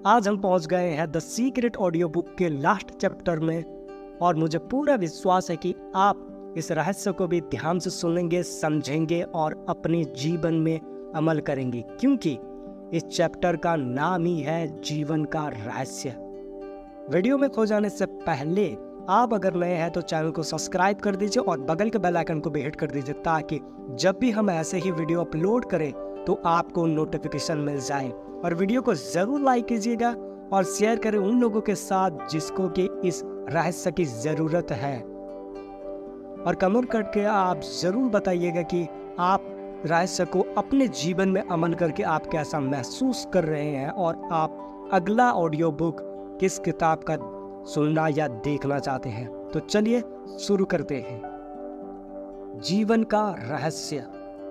आज हम पहुंच गए हैं द सीक्रेट ऑडियो बुक के लास्ट चैप्टर में और मुझे पूरा विश्वास है कि आप इस रहस्य को भी ध्यान से सुनेंगे, समझेंगे और अपने जीवन में अमल करेंगे, क्योंकि इस चैप्टर का नाम ही है जीवन का रहस्य। वीडियो में खो जाने से पहले आप अगर नए हैं तो चैनल को सब्सक्राइब कर दीजिए और बगल के बेल आइकन को भी हिट कर दीजिए, ताकि जब भी हम ऐसे ही वीडियो अपलोड करें तो आपको नोटिफिकेशन मिल जाए। और वीडियो को जरूर लाइक कीजिएगा और शेयर करें उन लोगों के साथ जिसको कि इस रहस्य की जरूरत है। और कमेंट करके आप जरूर बताइएगा कि आप रहस्य को अपने जीवन में अमल करके आप कैसा महसूस कर रहे हैं और आप अगला ऑडियो बुक किस किताब का सुनना या देखना चाहते हैं। तो चलिए शुरू करते हैं। जीवन का रहस्य,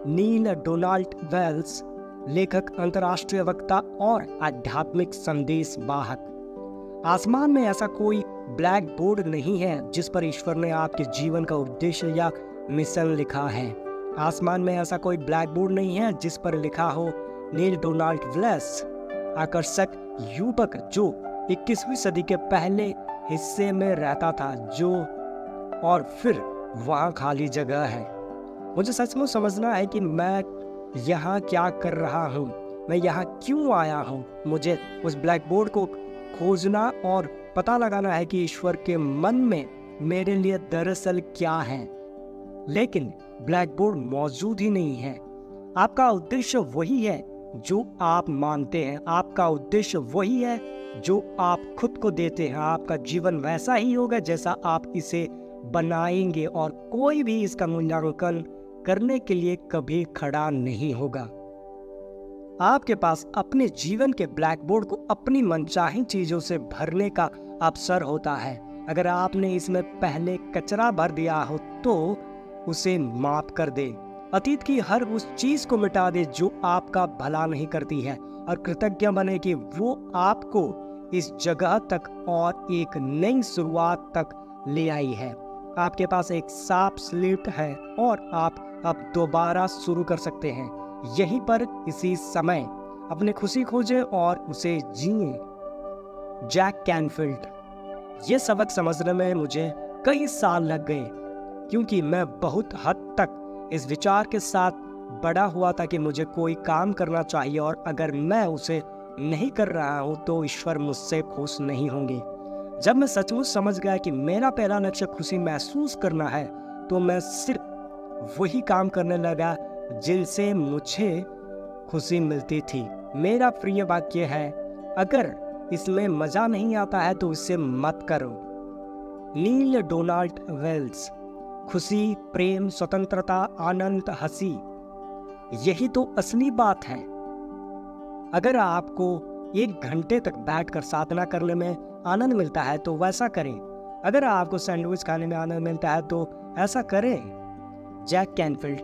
नील डोनाल्ड वेल्स, लेखक, अंतर्राष्ट्रीय वक्ता और आध्यात्मिक संदेश वाहक। आसमान में ऐसा कोई ब्लैक बोर्ड नहीं है जिस पर ईश्वर ने आपके जीवन का उद्देश्य या मिशन लिखा है। आसमान में ऐसा कोई ब्लैक बोर्ड नहीं है जिस पर लिखा हो नील डोनाल्ड वेल्स, आकर्षक युवक जो 21वीं सदी के पहले हिस्से में रहता था, जो और फिर वहाँ खाली जगह है। मुझे सचमुच समझना है कि मैं यहाँ क्या कर रहा हूँ, मैं यहाँ क्यों आया हूँ। मुझे उस ब्लैक बोर्ड को खोजना और पता लगाना है कि ईश्वर के मन में मेरे लिए दरअसल क्या है। लेकिन ब्लैक बोर्ड मौजूद ही नहीं है। आपका उद्देश्य वही है जो आप मानते हैं, आपका उद्देश्य वही है जो आप खुद को देते हैं। आपका जीवन वैसा ही होगा जैसा आप इसे बनाएंगे और कोई भी इसका मूल्यांकन करने के लिए कभी खड़ा नहीं होगा। आपके पास अपने जीवन के ब्लैक बोर्ड को अपनी मनचाही चीजों से भरने का अवसर होता है। अगर आपने इसमें पहले कचरा भर दिया हो तो उसे माफ कर दे। अतीत की हर उस चीज को मिटा दे जो आपका भला नहीं करती है और कृतज्ञ बने कि वो आपको इस जगह तक और एक नई शुरुआत तक ले आई है। आपके पास एक साफ स्लेट है और आप अब दोबारा शुरू कर सकते हैं। यहीं पर इसी समय अपनी खुशी खोजें और उसे जिए। Jack Canfield. ये सबक समझने में मुझे कई साल लग गए, क्योंकि मैं बहुत हद तक इस विचार के साथ बड़ा हुआ था कि मुझे कोई काम करना चाहिए और अगर मैं उसे नहीं कर रहा हूँ तो ईश्वर मुझसे खुश नहीं होंगे। जब मैं सचमुच समझ गया कि मेरा पहला लक्ष्य खुशी महसूस करना है तो मैं सिर्फ वही काम करने लगा जिनसे मुझे खुशी मिलती थी। मेरा प्रिय वाक्य है, अगर इसमें मजा नहीं आता है तो इसे मत करो। नील डोनाल्ड वेल्स। खुशी, प्रेम, स्वतंत्रता, आनंद, हंसी, यही तो असली बात है। अगर आपको 1 घंटे तक बैठकर साधना करने में आनंद मिलता है तो वैसा करें। अगर आपको सैंडविच खाने में आनंद मिलता है तो ऐसा करें। Jack Canfield.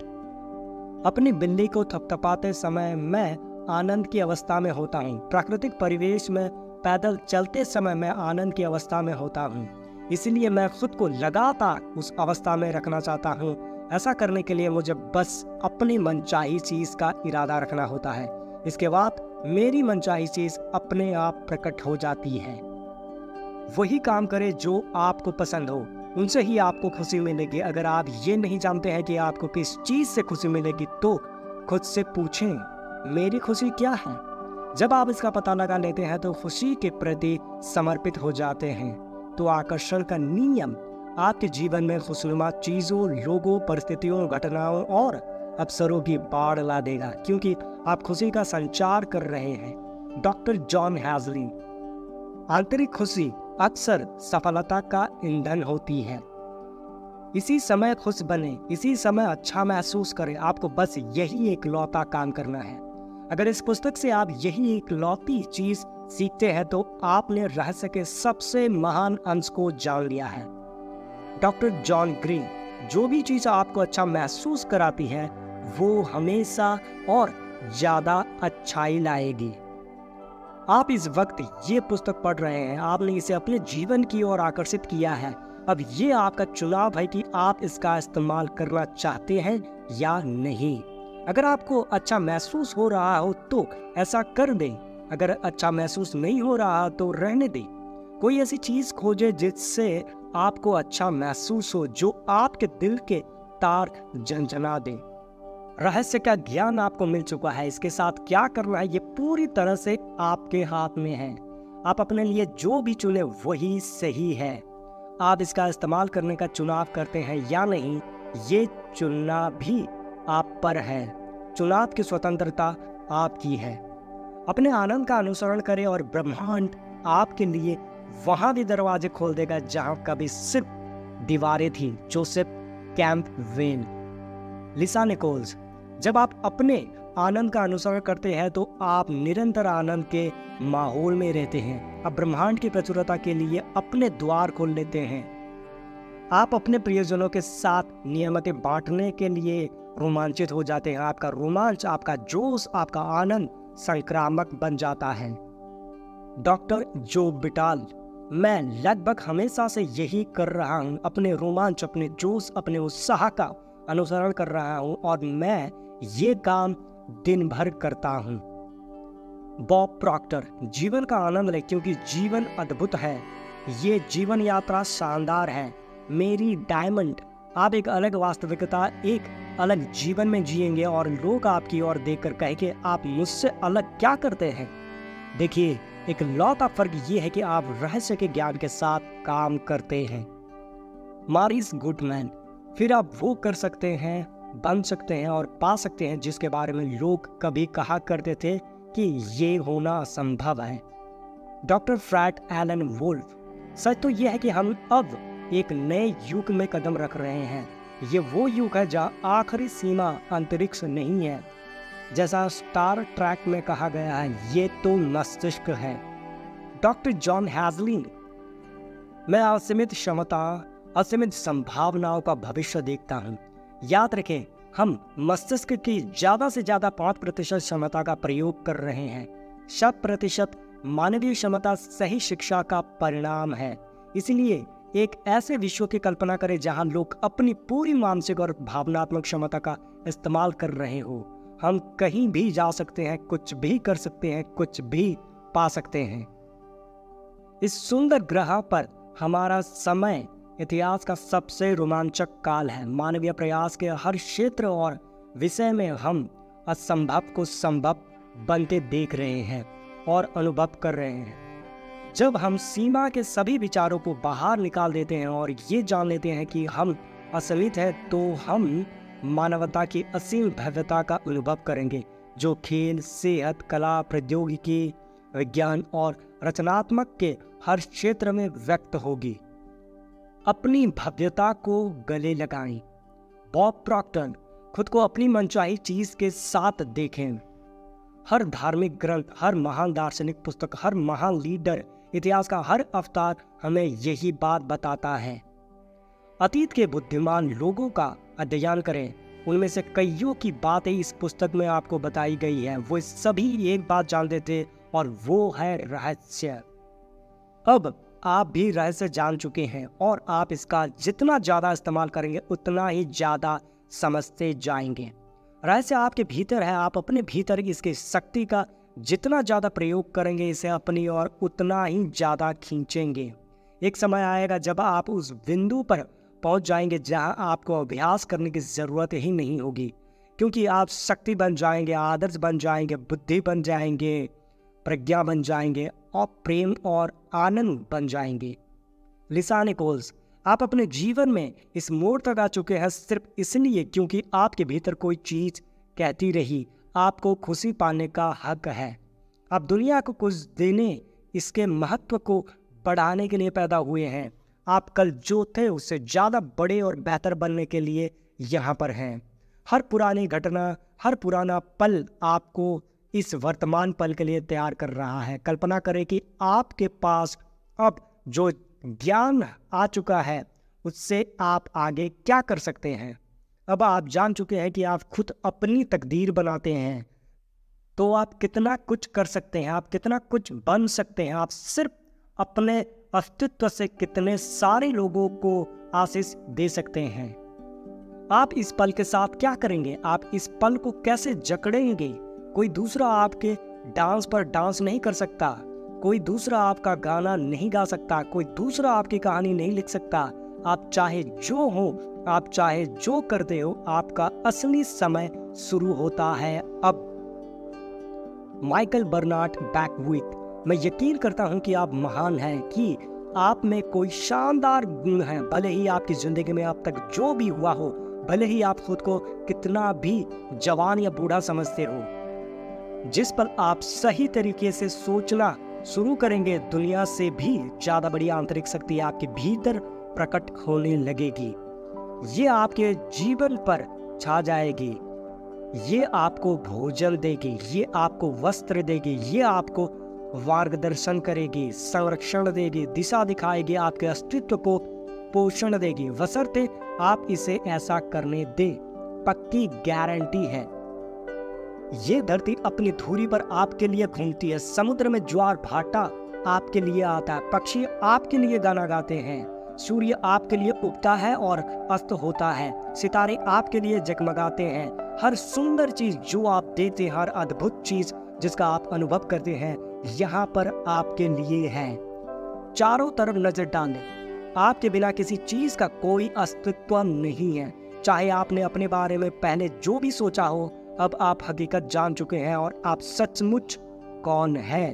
अपनी बिल्ली को थपथपाते समय मैं आनंद की अवस्था में होता हूँ। प्राकृतिक परिवेश में पैदल चलते समय मैं आनंद की अवस्था में होता हूँ, इसलिए मैं खुद को लगातार उस अवस्था में रखना चाहता हूँ। ऐसा करने के लिए मुझे बस अपनी मनचाही चीज का इरादा रखना होता है। इसके बाद मेरी मनचाही चीज अपने आप प्रकट हो जाती है। वही काम करें जो आपको पसंद हो, उनसे ही आपको खुशी मिलेगी। अगर आप ये नहीं जानते हैं कि आपको किस चीज से खुशी मिलेगी तो खुद से पूछें, मेरी खुशी क्या है। जब आप इसका पता लगा लेते हैं तो खुशी के प्रति समर्पित हो जाते हैं, तो आकर्षण का नियम आपके जीवन में खुशनुमा चीजों, लोगों, परिस्थितियों, घटनाओं और अवसरों की बाढ़ ला देगा, क्योंकि आप खुशी का संचार कर रहे हैं। Doctor John Hagelin. आंतरिक खुशी अक्सर सफलता का ईंधन होती है। इसी समय खुश बने, इसी समय अच्छा महसूस करें। आपको बस यही एक लौता काम करना है। अगर इस पुस्तक से आप यही एक लौती चीज सीखते हैं तो आपने रहस्य के सबसे महान अंश को जान लिया है। Doctor John green. जो भी चीज आपको अच्छा महसूस कराती है वो हमेशा और ज्यादा अच्छाई लाएगी। आप इस वक्त ये पुस्तक पढ़ रहे हैं, आपने इसे अपने जीवन की ओर आकर्षित किया है। अब ये आपका चुनाव है कि आप इसका इस्तेमाल करना चाहते हैं या नहीं। अगर आपको अच्छा महसूस हो रहा हो तो ऐसा कर दें। अगर अच्छा महसूस नहीं हो रहा तो रहने दे। कोई ऐसी चीज खोजे जिससे आपको अच्छा महसूस हो, जो आपके दिल के तार झंझना दे। रहस्य का ज्ञान आपको मिल चुका है, इसके साथ क्या करना है ये पूरी तरह से आपके हाथ में है। आप अपने लिए जो भी चुने वही सही है। आप इसका इस्तेमाल करने का चुनाव करते हैं या नहीं, ये चुनना भी आप पर है। चुनाव की स्वतंत्रता आपकी है। अपने आनंद का अनुसरण करें और ब्रह्मांड आपके लिए वहां भी दरवाजे खोल देगा जहां कभी सिर्फ दीवारें थी। Joseph Campbell. Lisa Nichols. जब आप अपने आनंद का अनुसरण करते हैं तो आप निरंतर आनंद के माहौल में रहते हैं। आप ब्रह्मांड की प्रचुरता के लिए अपने द्वार खोल लेते हैं। आप अपने प्रियजनों के साथ नियमतें बांटने के लिए रोमांचित हो जाते हैं। आपका रोमांच, आपका जोश, आपका आनंद संक्रामक बन जाता है। डॉक्टर जो बिटाल। मैं लगभग हमेशा से यही कर रहा हूँ। अपने रोमांच, अपने जोश, अपने उत्साह का अनुसरण कर रहा हूँ और मैं ये काम दिन भर करता हूँ। Bob Procter. जीवन का आनंद लें क्योंकि जीवन अद्भुत है। ये जीवन यात्रा शानदार है मेरी डायमंड। आप एक अलग वास्तविकता, एक अलग जीवन में जिएंगे और लोग आपकी ओर देखकर कहेंगे आप मुझसे अलग क्या करते हैं। देखिए, एक लौता फर्क ये है कि आप रहस्य के ज्ञान के साथ काम करते हैं। Morris Goodman. फिर आप वो कर सकते हैं, बन सकते हैं और पा सकते हैं जिसके बारे में लोग कभी कहा करते थे कि ये होना असंभव है। Doctor Fred Alan Wolf. सच तो यह है कि हम अब एक नए युग में कदम रख रहे हैं। ये वो युग है जहाँ आखिरी सीमा अंतरिक्ष नहीं है। जैसा स्टार ट्रैक में कहा गया है, ये तो मस्तिष्क है। Doctor John Hagelin. मैं असीमित क्षमता, असीमित संभावनाओं का भविष्य देखता हूँ। याद रखें, हम मस्तिष्क की ज्यादा से ज्यादा 5% क्षमता का प्रयोग कर रहे हैं। 100% मानवीय क्षमता सही शिक्षा का परिणाम है। इसलिए एक ऐसे विश्व की कल्पना करें जहां लोग अपनी पूरी मानसिक और भावनात्मक क्षमता का इस्तेमाल कर रहे हो। हम कहीं भी जा सकते हैं, कुछ भी कर सकते हैं, कुछ भी पा सकते हैं। इस सुंदर ग्रह पर हमारा समय इतिहास का सबसे रोमांचक काल है। मानवीय प्रयास के हर क्षेत्र और विषय में हम असंभव को संभव बनते देख रहे हैं और अनुभव कर रहे हैं। जब हम सीमा के सभी विचारों को बाहर निकाल देते हैं और ये जान लेते हैं कि हम असलियत है, तो हम मानवता की असीम भव्यता का अनुभव करेंगे, जो खेल, सेहत, कला, प्रौद्योगिकी, विज्ञान और रचनात्मक के हर क्षेत्र में व्यक्त होगी। अपनी भव्यता को गले लगाएं। Bob Procter. खुद को अपनी मनचाही चीज के साथ देखें। हर धार्मिक ग्रंथ, हर महान दार्शनिक पुस्तक, हर महान लीडर, इतिहास का हर अवतार हमें यही बात बताता है। अतीत के बुद्धिमान लोगों का अध्ययन करें। उनमें से कईयों की बातें इस पुस्तक में आपको बताई गई है। वो सभी एक बात जानते थे और वो है रहस्य। अब आप भी रहस्य जान चुके हैं और आप इसका जितना ज़्यादा इस्तेमाल करेंगे उतना ही ज़्यादा समझते जाएंगे। रहस्य आपके भीतर है। आप अपने भीतर इसकी शक्ति का जितना ज़्यादा प्रयोग करेंगे, इसे अपनी ओर उतना ही ज़्यादा खींचेंगे। एक समय आएगा जब आप उस बिंदु पर पहुंच जाएंगे जहां आपको अभ्यास करने की ज़रूरत ही नहीं होगी, क्योंकि आप शक्ति बन जाएंगे, आदर्श बन जाएंगे, बुद्धि बन जाएंगे, प्रज्ञा बन जाएंगे और प्रेम और आनंद बन जाएंगे। लिसा निकोल्स। आप अपने जीवन में इस मोड़ तक आ चुके हैं सिर्फ इसलिए क्योंकि आपके भीतर कोई चीज कहती रही आपको खुशी पाने का हक है। आप दुनिया को कुछ देने, इसके महत्व को बढ़ाने के लिए पैदा हुए हैं। आप कल जो थे उससे ज़्यादा बड़े और बेहतर बनने के लिए यहाँ पर हैं। हर पुरानी घटना, हर पुराना पल आपको इस वर्तमान पल के लिए तैयार कर रहा है। कल्पना करें कि आपके पास अब जो ज्ञान आ चुका है उससे आप आगे क्या कर सकते हैं। अब आप जान चुके हैं कि आप खुद अपनी तकदीर बनाते हैं, तो आप कितना कुछ कर सकते हैं, आप कितना कुछ बन सकते हैं। आप सिर्फ अपने अस्तित्व से कितने सारे लोगों को आशीष दे सकते हैं। आप इस पल के साथ क्या करेंगे, आप इस पल को कैसे जकड़ेंगे। कोई दूसरा आपके डांस पर डांस नहीं कर सकता, कोई दूसरा आपका गाना नहीं गा सकता, कोई दूसरा आपकी कहानी नहीं लिख सकता। आप चाहे जो हो, आप चाहे जो करते हो, आपका असली समय शुरू होता है अब। Michael Bernard Beckwith. मैं यकीन करता हूं कि आप महान हैं, कि आप में कोई शानदार गुण है। भले ही आपकी जिंदगी में अब तक जो भी हुआ हो, भले ही आप खुद को कितना भी जवान या बूढ़ा समझते हो, जिस पर आप सही तरीके से सोचना शुरू करेंगे, दुनिया से भी ज्यादा बड़ी आंतरिक शक्ति आपके भीतर प्रकट होने लगेगी। ये आपके जीवन पर छा जाएगी, ये आपको भोजन देगी, ये आपको वस्त्र देगी, ये आपको मार्गदर्शन करेगी, संरक्षण देगी, दिशा दिखाएगी, आपके अस्तित्व को पोषण देगी, बशर्ते आप इसे ऐसा करने दें। पक्की गारंटी है। ये धरती अपनी धुरी पर आपके लिए घूमती है, समुद्र में ज्वार भाटा आपके लिए आता है, पक्षी आपके लिए गाना गाते हैं, सूर्य आपके लिए उगता है और अस्त होता है, सितारे आपके लिए जगमगाते हैं। हर सुंदर चीज जो आप देते हैं, हर अद्भुत चीज जिसका आप अनुभव करते हैं, यहाँ पर आपके लिए है। चारों तरफ नजर डालें, आपके बिना किसी चीज का कोई अस्तित्व नहीं है। चाहे आपने अपने बारे में पहले जो भी सोचा हो, अब आप हकीकत जान चुके हैं और आप सचमुच कौन हैं।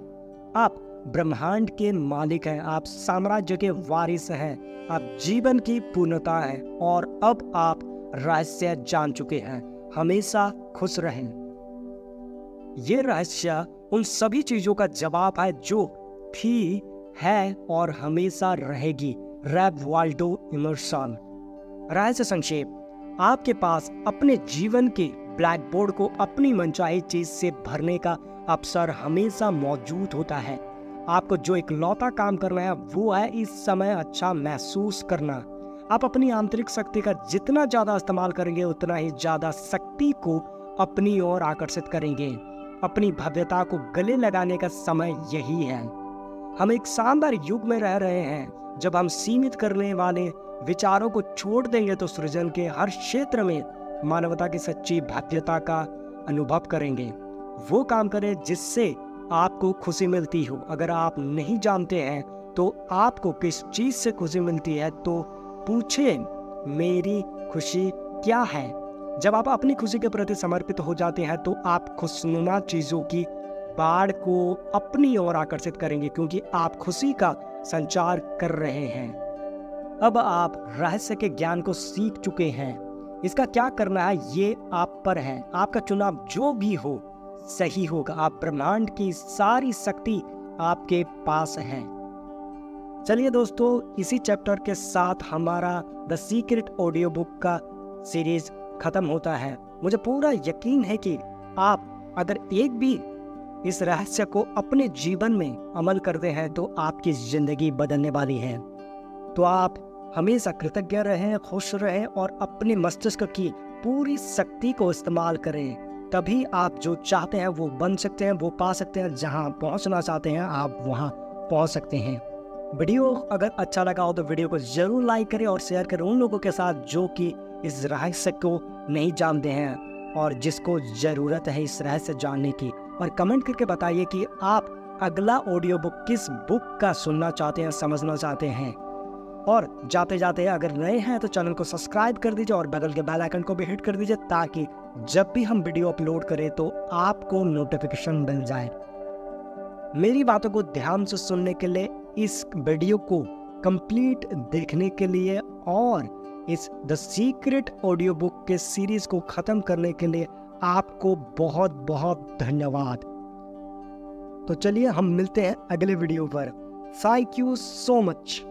आप ब्रह्मांड के मालिक हैं, आप साम्राज्य के वारिस हैं, आप जीवन की पूर्णता हैं और अब आप रहस्य जान चुके हैं। हमेशा खुश रहें। ये रहस्य उन सभी चीजों का जवाब है जो थी, है और हमेशा रहेगी। Ralph Waldo immersion. रहस्य संक्षेप, आपके पास अपने जीवन के ब्लैक बोर्ड को अपनी मनचाही चीज से भरने का अवसर हमेशा मौजूद होता है। आपको जो इकलौता काम करना है वो है इस समय अच्छा महसूस करना। आप अपनी आंतरिक शक्ति का जितना ज्यादा इस्तेमाल करेंगे, उतना ही ज्यादा शक्ति को अपनी ओर आकर्षित करेंगे। अपनी भव्यता को गले लगाने का समय यही है। हम एक शानदार युग में रह रहे हैं। जब हम सीमित करने वाले विचारों को छोड़ देंगे तो सृजन के हर क्षेत्र में मानवता की सच्ची भव्यता का अनुभव करेंगे। वो काम करें जिससे आपको खुशी मिलती हो। अगर आप नहीं जानते हैं तो आपको किस चीज से खुशी मिलती है, तो पूछें मेरी खुशी क्या है। जब आप अपनी खुशी के प्रति समर्पित हो जाते हैं तो आप खुशनुमा चीजों की बाढ़ को अपनी ओर आकर्षित करेंगे, क्योंकि आप खुशी का संचार कर रहे हैं। अब आप रहस्य के ज्ञान को सीख चुके हैं। इसका क्या करना है ये आप पर है। आपका चुनाव जो भी हो सही होगा। आप ब्रह्मांड की सारी शक्ति आपके पास है। चलिए दोस्तों, इसी चैप्टर के साथ हमारा द सीक्रेट ऑडियो बुक का सीरीज खत्म होता है। मुझे पूरा यकीन है कि आप अगर एक भी इस रहस्य को अपने जीवन में अमल करते हैं तो आपकी जिंदगी बदलने वाली है। तो आप हमेशा कृतज्ञ रहें, खुश रहें और अपने मस्तिष्क की पूरी शक्ति को इस्तेमाल करें। तभी आप जो चाहते हैं वो बन सकते हैं, वो पा सकते हैं। जहां पहुंचना चाहते हैं आप वहां पहुंच सकते हैं। वीडियो अगर अच्छा लगा हो तो वीडियो को जरूर लाइक करें और शेयर करें उन लोगों के साथ जो कि इस रहस्य को नहीं जानते हैं और जिसको ज़रूरत है इस रहस्य जानने की। और कमेंट करके बताइए कि आप अगला ऑडियो बुक किस बुक का सुनना चाहते हैं, समझना चाहते हैं। और जाते जाते अगर नए हैं तो चैनल को सब्सक्राइब कर दीजिए और बगल के बेल आइकन को भी हिट कर दीजिए, ताकि जब भी हम वीडियो अपलोड करें तो आपको नोटिफिकेशन मिल जाए। मेरी बातों को ध्यान से सुनने के लिए, इस वीडियो को कंप्लीट देखने के लिए और इस द सीक्रेट ऑडियो बुक के सीरीज को खत्म करने के लिए आपको बहुत बहुत धन्यवाद। तो चलिए हम मिलते हैं अगले वीडियो पर। Thank you so much.